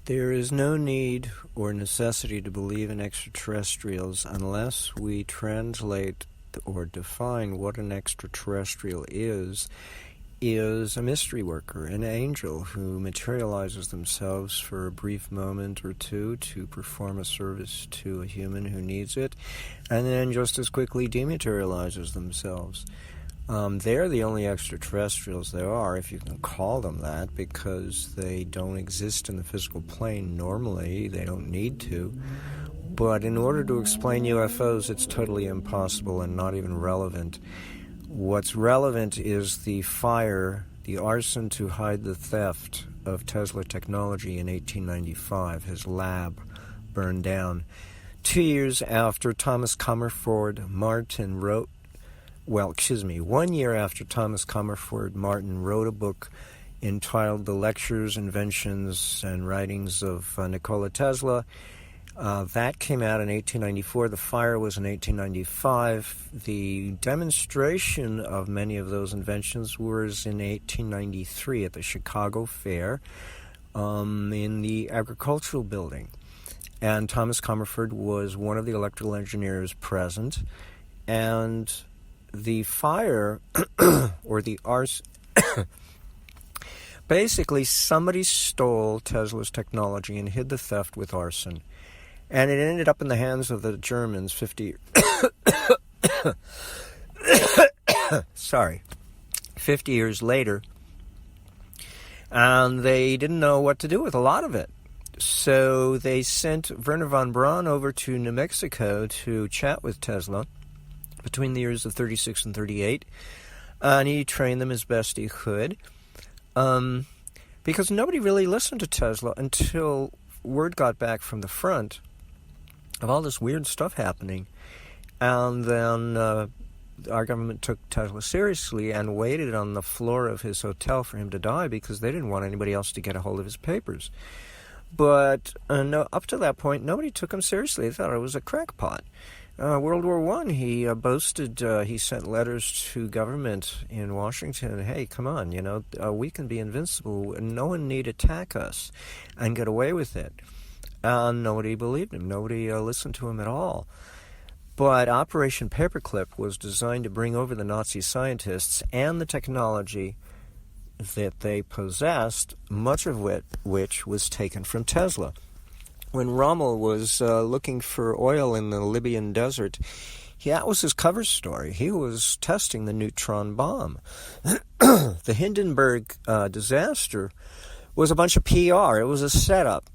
There is no need or necessity to believe in extraterrestrials unless we translate or define what an extraterrestrial is a mystery worker, an angel who materializes themselves for a brief moment or two to perform a service to a human who needs it, and then just as quickly dematerializes themselves. They're the only extraterrestrials there are, if you can call them that, because they don't exist in the physical plane normally. They don't need to. But in order to explain UFOs, it's totally impossible and not even relevant. What's relevant is the fire, the arson to hide the theft of Tesla technology in 1895. His lab burned down. 2 years after Thomas Comerford Martin wrote 1 year after Thomas Comerford Martin wrote a book entitled The Lectures, Inventions, and Writings of Nikola Tesla. That came out in 1894. The fire was in 1895. The demonstration of many of those inventions was in 1893 at the Chicago Fair in the Agricultural Building. And Thomas Comerford was one of the electrical engineers present. And the fire, or the arson, basically somebody stole Tesla's technology and hid the theft with arson. And it ended up in the hands of the Germans 50 years later. And they didn't know what to do with a lot of it. So they sent Werner von Braun over to New Mexico to chat with Tesla between the years of 36 and 38, and he trained them as best he could, because nobody really listened to Tesla until word got back from the front of all this weird stuff happening. And then our government took Tesla seriously and waited on the floor of his hotel for him to die because they didn't want anybody else to get a hold of his papers. But no, up to that point, nobody took him seriously. They thought it was a crackpot. World War I, he boasted, he sent letters to government in Washington, hey, come on, we can be invincible, and no one need attack us and get away with it. And nobody believed him. Nobody listened to him at all. But Operation Paperclip was designed to bring over the Nazi scientists and the technology that they possessed, much of which was taken from Tesla. When Rommel was looking for oil in the Libyan desert, that was his cover story. He was testing the neutron bomb. The Hindenburg disaster was a bunch of PR. It was a setup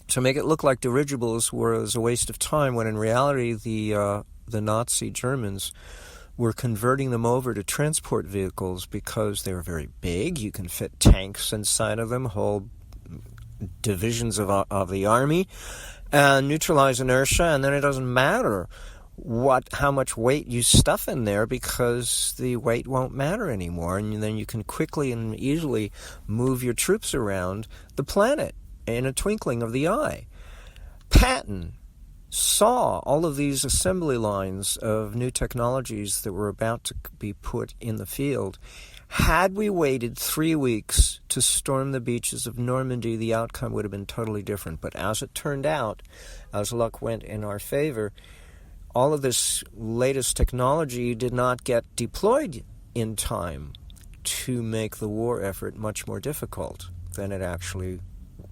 to make it look like dirigibles was a waste of time, when in reality the Nazi Germans were converting them over to transport vehicles because they were very big. You can fit tanks inside of them, whole divisions of the army, and neutralize inertia, and then it doesn't matter how much weight you stuff in there, because the weight won't matter anymore, and then you can quickly and easily move your troops around the planet in a twinkling of the eye. Patton saw all of these assembly lines of new technologies that were about to be put in the field. Had we waited 3 weeks to storm the beaches of Normandy, the outcome would have been totally different. But as it turned out, as luck went in our favor, all of this latest technology did not get deployed in time to make the war effort much more difficult than it actually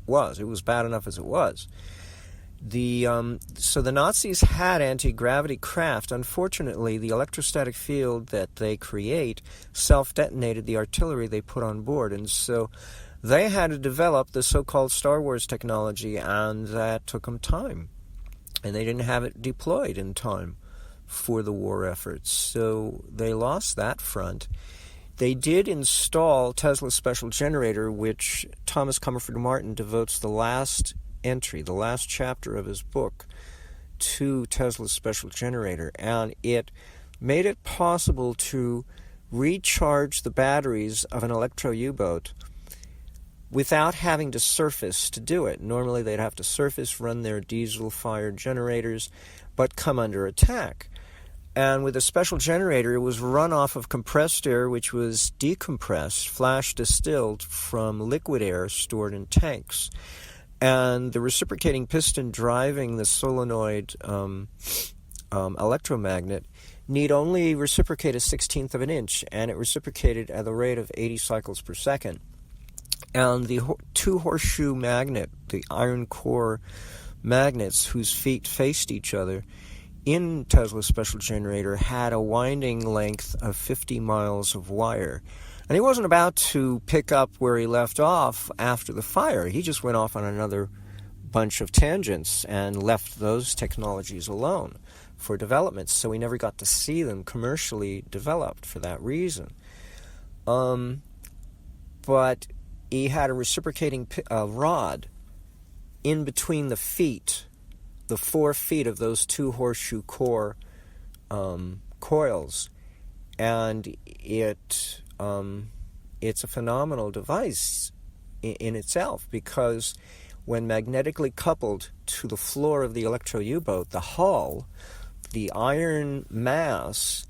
was. It was bad enough as it was. So the Nazis had anti-gravity craft. Unfortunately, the electrostatic field that they create self-detonated the artillery they put on board, and so they had to develop the so-called Star Wars technology, and that took them time. And they didn't have it deployed in time for the war efforts, so they lost that front. They did install Tesla's special generator, which Thomas Comerford Martin devotes the last entry, the last chapter of his book, to Tesla's special generator, and it made it possible to recharge the batteries of an electro U-boat without having to surface to do it. Normally they'd have to surface, run their diesel-fired generators, but come under attack. And with a special generator, it was run off of compressed air, which was decompressed, flash distilled from liquid air stored in tanks. And the reciprocating piston driving the solenoid electromagnet need only reciprocate a 1/16 of an inch, and it reciprocated at the rate of 80 cycles per second. And the two horseshoe magnet, the iron core magnets whose feet faced each other in Tesla's special generator, had a winding length of 50 miles of wire. And he wasn't about to pick up where he left off after the fire. He just went off on another bunch of tangents and left those technologies alone for development. So we never got to see them commercially developed for that reason. But he had a reciprocating rod in between the feet, the 4 feet of those two horseshoe core coils, and it's a phenomenal device in itself, because when magnetically coupled to the floor of the electro U-boat, the hull, the iron mass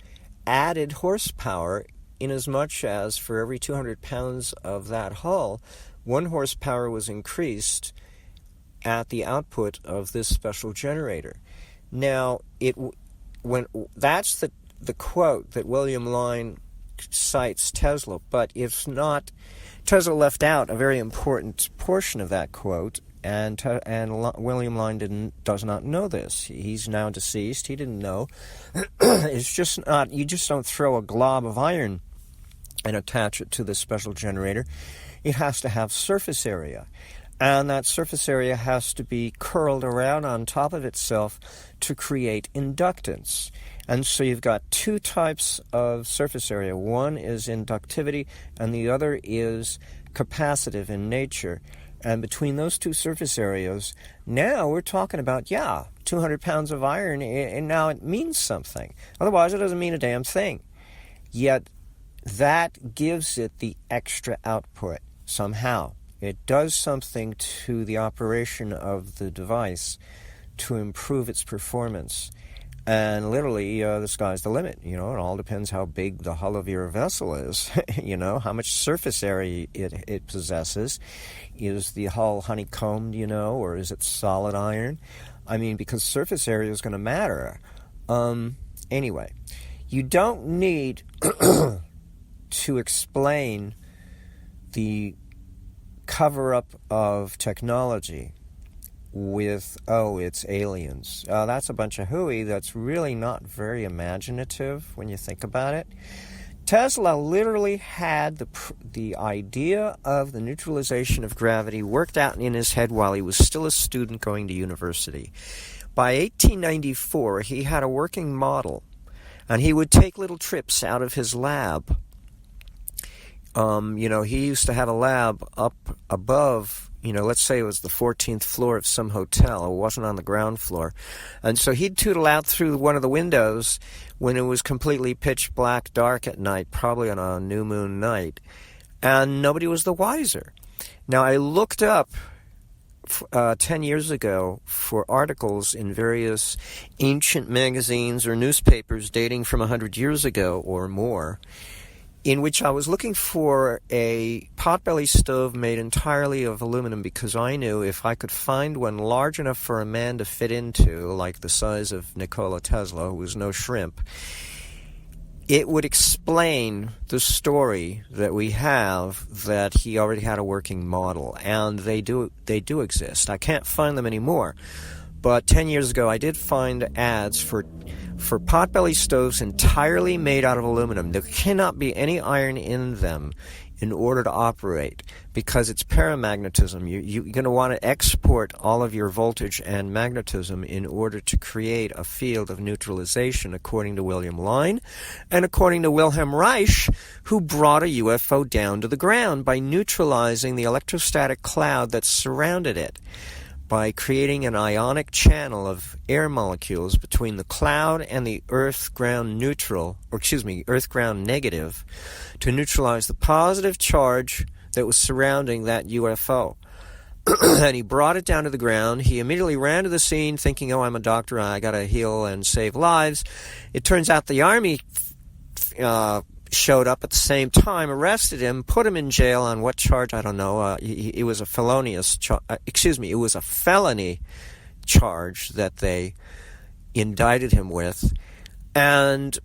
added horsepower, in as much as for every 200 pounds of that hull, 1 horsepower was increased at the output of this special generator. Now, that's the quote that William Line cites Tesla, but it's not. Tesla left out a very important portion of that quote, and William Line does not know this. He's now deceased. He didn't know. It's just not. You just don't throw a glob of iron and attach it to this special generator. It has to have surface area. And that surface area has to be curled around on top of itself to create inductance. And so you've got 2 types of surface area. One is inductivity, and the other is capacitive in nature. And between those 2 surface areas, now we're talking about, 200 pounds of iron, and now it means something. Otherwise, it doesn't mean a damn thing. Yet, that gives it the extra output somehow. It does something to the operation of the device to improve its performance. And literally, the sky's the limit. It all depends how big the hull of your vessel is, how much surface area it possesses. Is the hull honeycombed, or is it solid iron? I mean, because surface area is going to matter. Anyway, you don't need to explain the cover-up of technology with, it's aliens. That's a bunch of hooey. That's really not very imaginative when you think about it. Tesla literally had the idea of the neutralization of gravity worked out in his head while he was still a student going to university. By 1894, he had a working model, and he would take little trips out of his lab. He used to have a lab up above, let's say it was the 14th floor of some hotel. It wasn't on the ground floor. And so he'd tootle out through one of the windows when it was completely pitch black dark at night, probably on a new moon night, and nobody was the wiser. Now, I looked up 10 years ago for articles in various ancient magazines or newspapers dating from 100 years ago or more, in which I was looking for a potbelly stove made entirely of aluminum, because I knew if I could find one large enough for a man to fit into, like the size of Nikola Tesla, who was no shrimp, it would explain the story that we have that he already had a working model. And they do exist. I can't find them anymore. But 10 years ago, I did find ads for potbelly stoves entirely made out of aluminum. There cannot be any iron in them in order to operate, because it's paramagnetism. You're going to want to export all of your voltage and magnetism in order to create a field of neutralization, according to William Line and according to Wilhelm Reich, who brought a UFO down to the ground by neutralizing the electrostatic cloud that surrounded it, by creating an ionic channel of air molecules between the cloud and the earth-ground negative, to neutralize the positive charge that was surrounding that UFO. And he brought it down to the ground. He immediately ran to the scene thinking, I'm a doctor, I got to heal and save lives. It turns out the Army showed up at the same time, arrested him, put him in jail on what charge? I don't know. It was a it was a felony charge that they indicted him with. And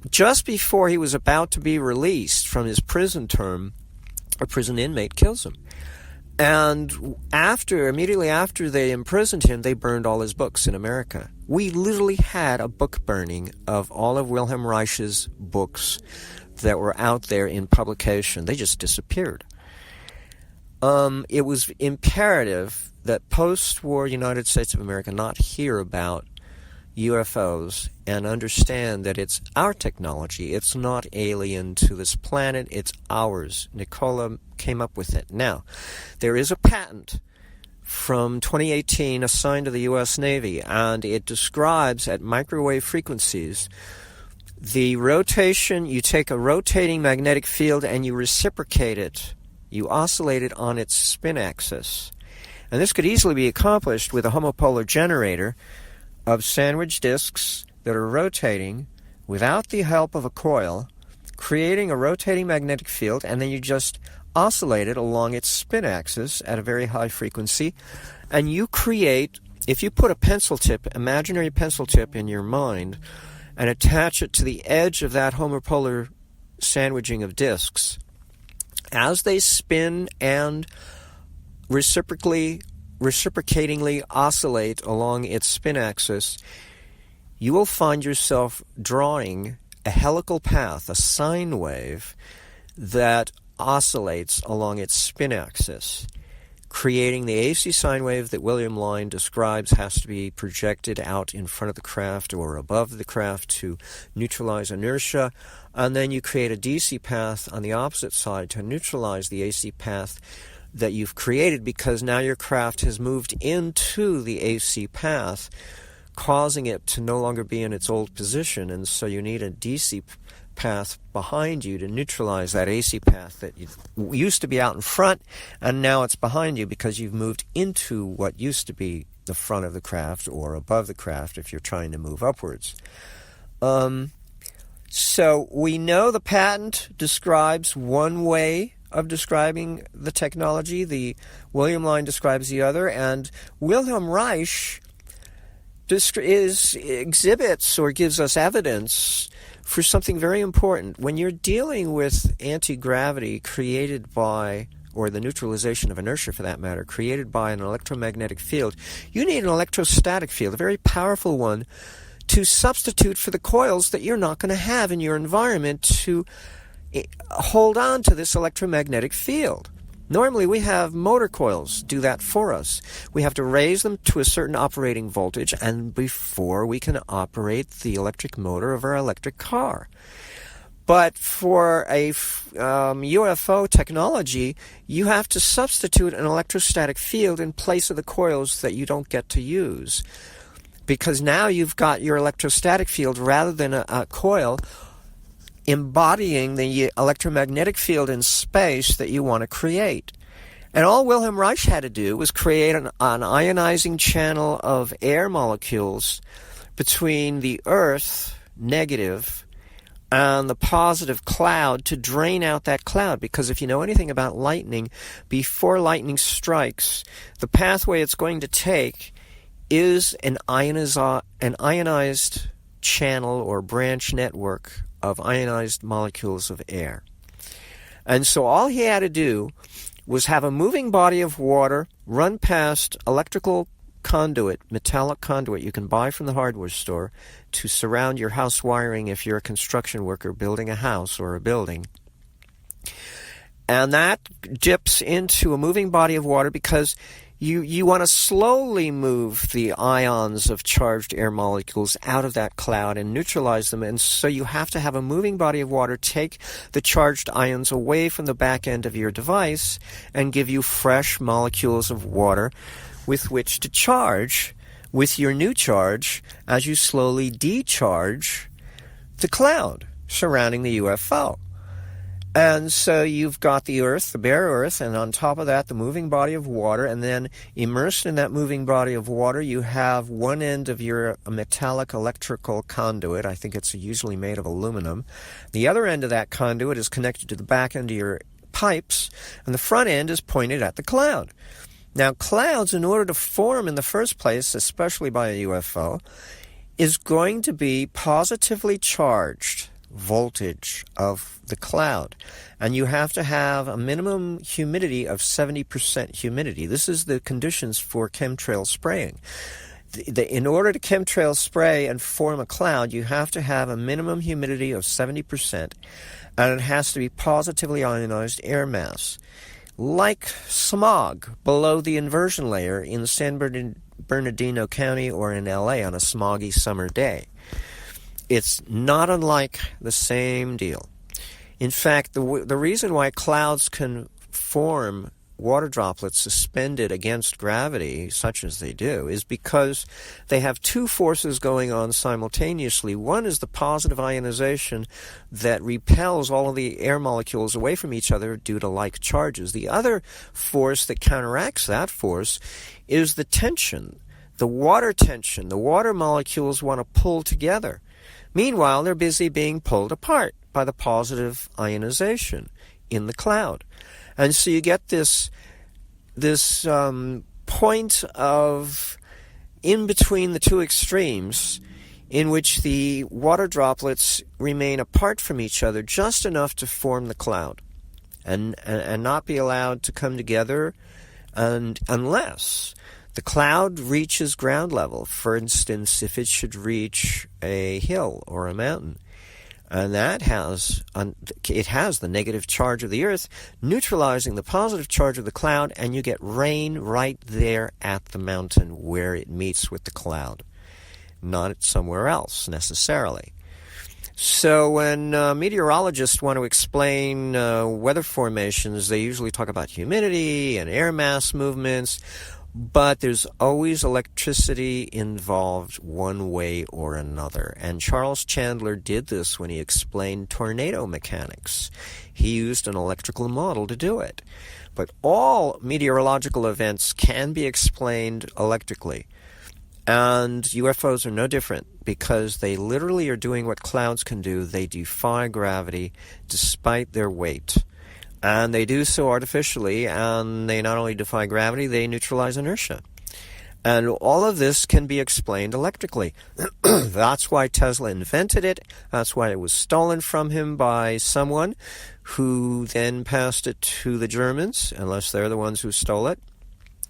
just before he was about to be released from his prison term, a prison inmate kills him. And immediately after they imprisoned him, they burned all his books in America. We literally had a book burning of all of Wilhelm Reich's books that were out there in publication. They just disappeared. It was imperative that post-war United States of America not hear about UFOs and understand that it's our technology. It's not alien to this planet. It's ours. Nikola came up with it. Now, there is a patent from 2018 assigned to the U.S. Navy, and it describes at microwave frequencies the rotation. You take a rotating magnetic field and you reciprocate it. You oscillate it on its spin axis. And this could easily be accomplished with a homopolar generator of sandwich disks that are rotating without the help of a coil, creating a rotating magnetic field, and then you just oscillate it along its spin axis at a very high frequency, and you create, if you put a pencil tip, imaginary pencil tip in your mind, and attach it to the edge of that homopolar sandwiching of disks, as they spin and reciprocatingly oscillate along its spin axis, you will find yourself drawing a helical path, a sine wave that oscillates along its spin axis, creating the AC sine wave that William Line describes has to be projected out in front of the craft or above the craft to neutralize inertia, and then you create a DC path on the opposite side to neutralize the AC path that you've created, because now your craft has moved into the AC path, causing it to no longer be in its old position, and so you need a DC path behind you to neutralize that AC path that used to be out in front, and now it's behind you because you've moved into what used to be the front of the craft or above the craft if you're trying to move upwards. So we know the patent describes one way of describing the technology. The William Line describes the other, and Wilhelm Reich exhibits or gives us evidence for something very important. When you're dealing with anti-gravity created by, or the neutralization of inertia for that matter, created by an electromagnetic field, you need an electrostatic field, a very powerful one, to substitute for the coils that you're not going to have in your environment to hold on to this electromagnetic field. Normally we have motor coils do that for us. We have to raise them to a certain operating voltage and before we can operate the electric motor of our electric car. But for a UFO technology, you have to substitute an electrostatic field in place of the coils that you don't get to use. Because now you've got your electrostatic field rather than a coil embodying the electromagnetic field in space that you want to create. And all Wilhelm Reich had to do was create an ionizing channel of air molecules between the Earth, negative, and the positive cloud to drain out that cloud. Because if you know anything about lightning, before lightning strikes, the pathway it's going to take is an ionized channel or branch network of ionized molecules of air. And so all he had to do was have a moving body of water run past electrical conduit, metallic conduit you can buy from the hardware store to surround your house wiring if you're a construction worker building a house or a building. And that dips into a moving body of water because you want to slowly move the ions of charged air molecules out of that cloud and neutralize them. And so you have to have a moving body of water take the charged ions away from the back end of your device and give you fresh molecules of water with which to charge with your new charge as you slowly decharge the cloud surrounding the UFO. And so you've got the earth, the bare earth, and on top of that, the moving body of water. And then immersed in that moving body of water, you have one end of your metallic electrical conduit. I think it's usually made of aluminum. The other end of that conduit is connected to the back end of your pipes, and the front end is pointed at the cloud. Now, clouds, in order to form in the first place, especially by a UFO, is going to be positively charged voltage of the cloud. And you have to have a minimum humidity of 70% humidity. This is the conditions for chemtrail spraying. In order to chemtrail spray and form a cloud, you have to have a minimum humidity of 70%, and it has to be positively ionized air mass. Like smog below the inversion layer in San Bernardino County or in LA on a smoggy summer day. It's not unlike the same deal. In fact, the reason why clouds can form water droplets suspended against gravity, such as they do, is because they have two forces going on simultaneously. One is the positive ionization that repels all of the air molecules away from each other due to like charges. The other force that counteracts that force is the tension, the water tension. The water molecules want to pull together. Meanwhile, they're busy being pulled apart by the positive ionization in the cloud. And so you get this point of in between the two extremes in which the water droplets remain apart from each other just enough to form the cloud and not be allowed to come together unless the cloud reaches ground level. For instance, if it should reach a hill or a mountain, and it has the negative charge of the earth neutralizing the positive charge of the cloud, and you get rain right there at the mountain where it meets with the cloud, not somewhere else necessarily. So when meteorologists want to explain weather formations, they usually talk about humidity and air mass movements. But there's always electricity involved one way or another. And Charles Chandler did this when he explained tornado mechanics. He used an electrical model to do it. But all meteorological events can be explained electrically. And UFOs are no different because they literally are doing what clouds can do. They defy gravity despite their weight. And they do so artificially, and they not only defy gravity, they neutralize inertia. And all of this can be explained electrically. That's why Tesla invented it. That's why it was stolen from him by someone who then passed it to the Germans, unless they're the ones who stole it.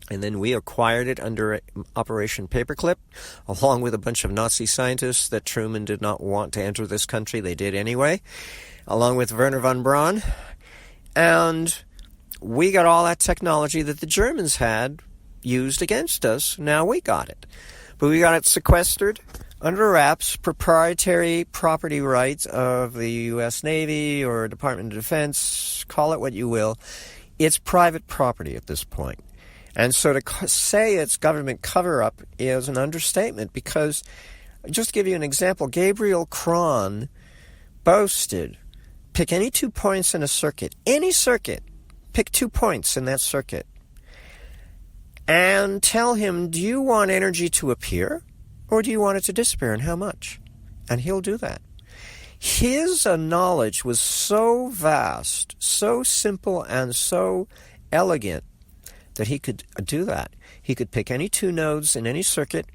And then we acquired it under Operation Paperclip, along with a bunch of Nazi scientists that Truman did not want to enter this country. They did anyway, along with Werner von Braun. And we got all that technology that the Germans had used against us. Now we got it. But we got it sequestered under wraps, proprietary property rights of the U.S. Navy or Department of Defense, call it what you will. It's private property at this point. And so to say it's government cover-up is an understatement because, just to give you an example, Gabriel Cron boasted, pick any 2 points in a circuit, any circuit, pick 2 points in that circuit, and tell him, do you want energy to appear or do you want it to disappear and how much? And he'll do that. His knowledge was so vast, so simple, and so elegant that he could do that. He could pick any 2 nodes in any circuit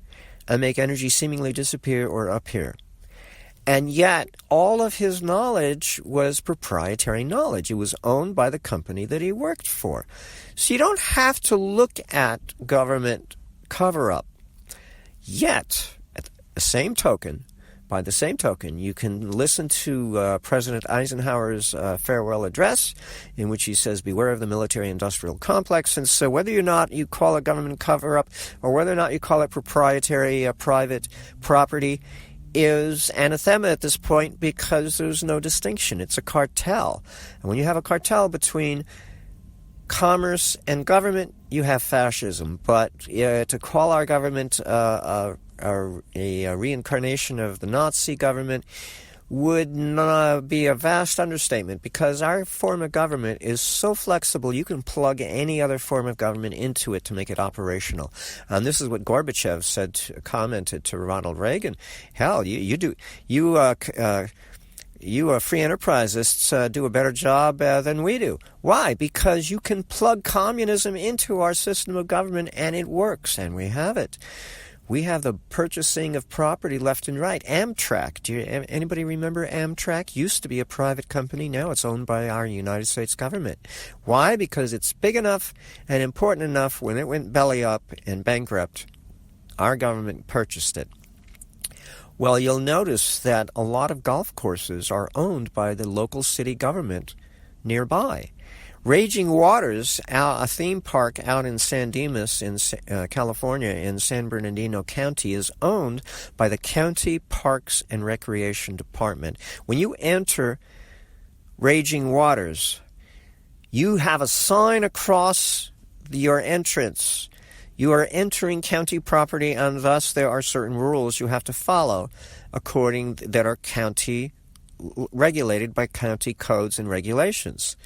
and make energy seemingly disappear or appear. And yet, all of his knowledge was proprietary knowledge. It was owned by the company that he worked for. So you don't have to look at government cover-up. Yet, by the same token, you can listen to President Eisenhower's farewell address, in which he says, beware of the military-industrial complex. And so whether or not you call it government cover-up or whether or not you call it proprietary private property, is anathema at this point because there's no distinction. It's a cartel. And when you have a cartel between commerce and government, you have fascism. But to call our government a reincarnation of the Nazi government would not be a vast understatement, because our form of government is so flexible you can plug any other form of government into it to make it operational. And this is what Gorbachev commented to Ronald Reagan. Hell, you free enterprisists do a better job than we do. Why? Because you can plug communism into our system of government and it works, and we have it. We have the purchasing of property left and right. Amtrak. Anybody remember Amtrak? Used to be a private company. Now it's owned by our United States government. Why? Because it's big enough and important enough. When it went belly up and bankrupt, our government purchased it. Well, you'll notice that a lot of golf courses are owned by the local city government nearby. Raging Waters, a theme park out in San Dimas in California in San Bernardino County, is owned by the County Parks and Recreation Department. When you enter Raging Waters, you have a sign across your entrance. You are entering county property, and thus there are certain rules you have to follow that are county regulated by county codes and regulations.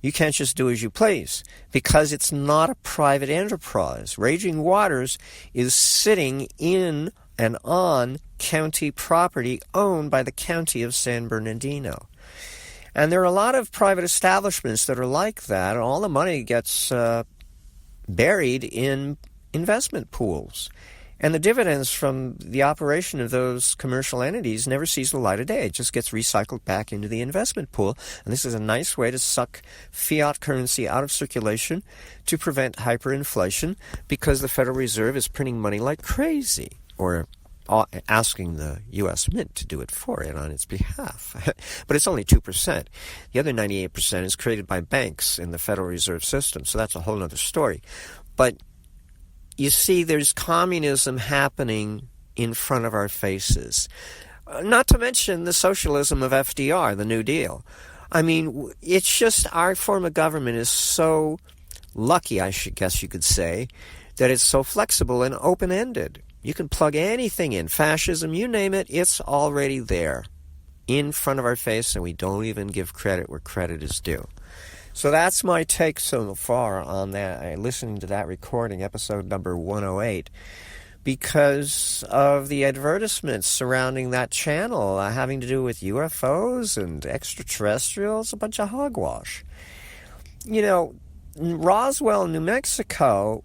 You can't just do as you please, because it's not a private enterprise. Raging Waters is sitting in and on county property owned by the county of San Bernardino. And there are a lot of private establishments that are like that, and all the money gets buried in investment pools. And the dividends from the operation of those commercial entities never sees the light of day. It just gets recycled back into the investment pool. And this is a nice way to suck fiat currency out of circulation to prevent hyperinflation, because the Federal Reserve is printing money like crazy, or asking the U.S. Mint to do it for it on its behalf. But it's only 2%. The other 98% is created by banks in the Federal Reserve System. So that's a whole other story. But you see, there's communism happening in front of our faces. Not to mention the socialism of FDR, the New Deal. I mean, it's just our form of government is so lucky, I guess you could say, that it's so flexible and open-ended. You can plug anything in. Fascism, you name it, it's already there in front of our face, and we don't even give credit where credit is due. So that's my take so far on that, listening to that recording, episode number 108, because of the advertisements surrounding that channel having to do with UFOs and extraterrestrials, a bunch of hogwash. You know, Roswell, New Mexico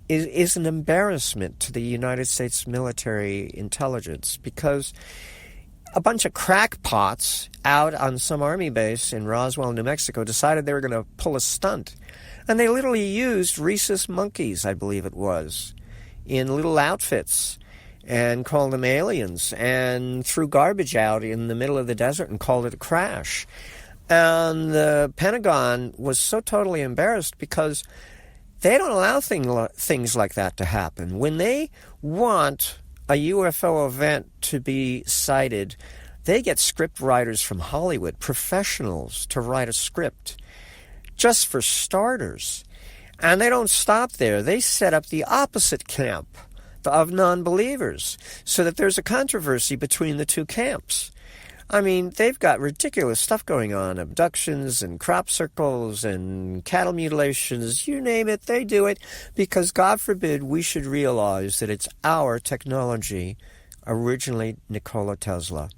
is an embarrassment to the United States military intelligence, because a bunch of crackpots out on some army base in Roswell, New Mexico, decided they were going to pull a stunt. And they literally used rhesus monkeys, I believe it was, in little outfits, and called them aliens, and threw garbage out in the middle of the desert and called it a crash. And the Pentagon was so totally embarrassed, because they don't allow things like that to happen. When they want a UFO event to be cited, they get script writers from Hollywood, professionals, to write a script, just for starters. And they don't stop there. They set up the opposite camp of non-believers, so that there's a controversy between the two camps. I mean, they've got ridiculous stuff going on, abductions and crop circles and cattle mutilations, you name it, they do it, because God forbid we should realize that it's our technology, originally Nikola Tesla.